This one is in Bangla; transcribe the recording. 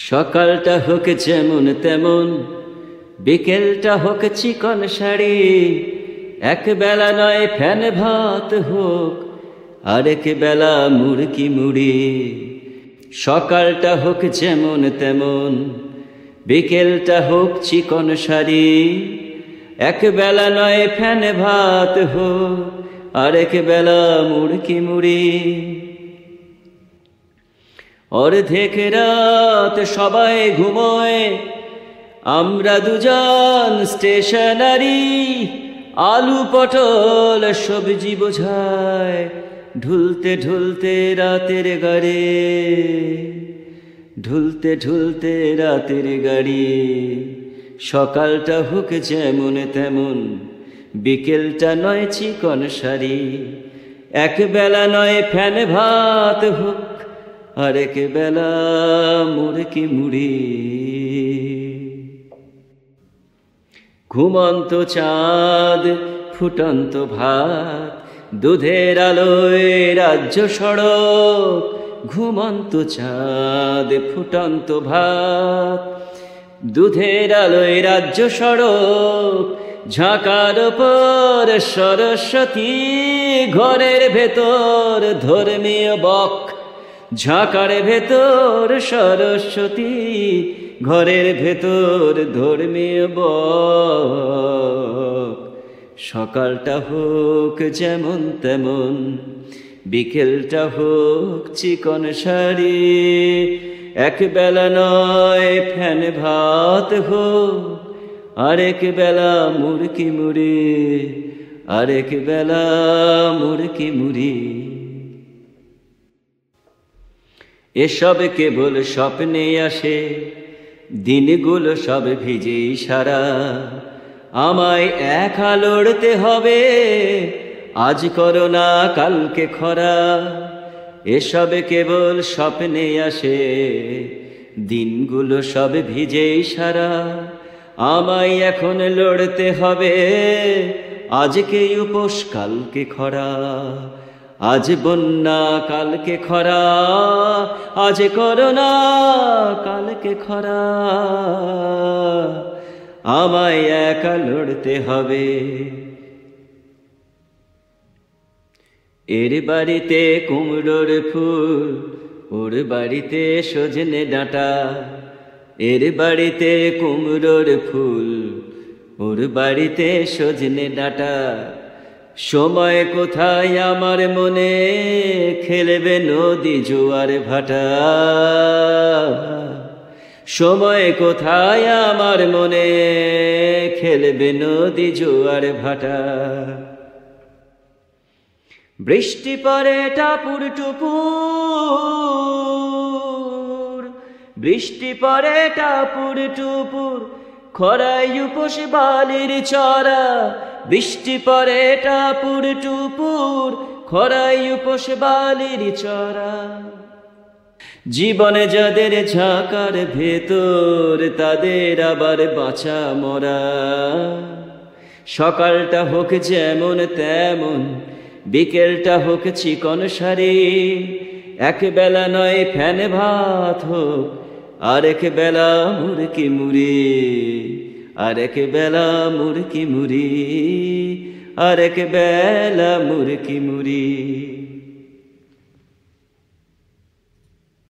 সকালটা হোক যেমন তেমন, বিকেলটা হোক চিকন শাড়ি, এক বেলা নয় ফ্যান ভাত হোক, আরেক বেলা মুড়কি মুড়ি। সকালটা হোক যেমন তেমন, বিকেলটা হোক চিকন শাড়ি, এক বেলা নয় ফ্যান ভাত হোক, আরেক বেলা মুড়কি মুড়ি। অর্ধেক রাত সবাই ঘুমোয়, আমরা দুজন স্টেশনারি, আলু পটল সবজি বোঝায়, ঢুলতে ঢুলতে রাতের গাড়ি, ঢুলতে ঢুলতে রাতের গাড়ি। সকালটা হোক যেমন তেমন, বিকেলটা নয় চিকন শাড়ি, এক বেলা নয় ফ্যান ভাত হোক, আরেক বেলা মুড়কি মুড়ি। ঘুমন্ত চাঁদ ফুটন্ত ভাত, দুধের আলোয় রাজ্য সড়ক। ঘুমন্ত চাঁদ ফুটন্ত ভাত, দুধের আলোয় রাজ্য সড়ক। ঝাঁকার ওপর সরস্বতী, ঘরের ভেতর ধর্মীয় বক। ঝাঁকার ভেতর সরস্বতী, ঘরের ভেতর ধর্মীয় বক। সকালটা হোক যেমন তেমন, বিকেলটা হোক চিকন শাড়ি, এক বেলা নয় ফ্যান ভাত হোক, আরেক বেলা মুড়কি মুড়ি, আরেক বেলা মুড়কি মুড়ি। এসব কেবল স্বপ্নে আসে, দিনগুলো সব ভিজে সারা। আমায় একা লড়তে হবে, আজ করোনা কালকে খরা। এসব কেবল স্বপ্নে আসে, দিনগুলো সব ভিজে সারা। আমায় এখন লড়তে হবে, আজকে উপোস কালকে খরা। আজ বন্যা কালকে খরা, আজ করোনা কালকে খরা। আমায় একা লড়তে হবে। এর বাড়িতে কুমড়োর ফুল, ওর বাড়িতে সজনে ডাঁটা। এর বাড়িতে কুমড়োর ফুল, ওর বাড়িতে সজনে ডাঁটা। সময় কোথায় আমার মনে, খেলবে নদী জোয়ার ভাটা। সময় কোথায় আমার মনে, খেলবে নদী জোয়ার ভাটা। বৃষ্টি পড়ে টাপুর টুপুর, বৃষ্টি পড়ে টাপুর টুপুর, খরায় উপোস বালির চড়া। বৃষ্টি পড়ে টাপুর টুপুর, খরায় উপোস বালির চড়া। জীবনে যাদের ঝাঁকার ভেতর, তাদের আবার বাঁচা মরা। সকালটা হোক যেমন তেমন, বিকেলটা হোক চিকন শাড়ি, এক বেলা নয় ফ্যান ভাত হোক, আরেক বেলা মুড়কি মুড়ি, আরেক বেলা মুড়কি মুড়ি, আরেক বেলা মুড়কি মুড়ি।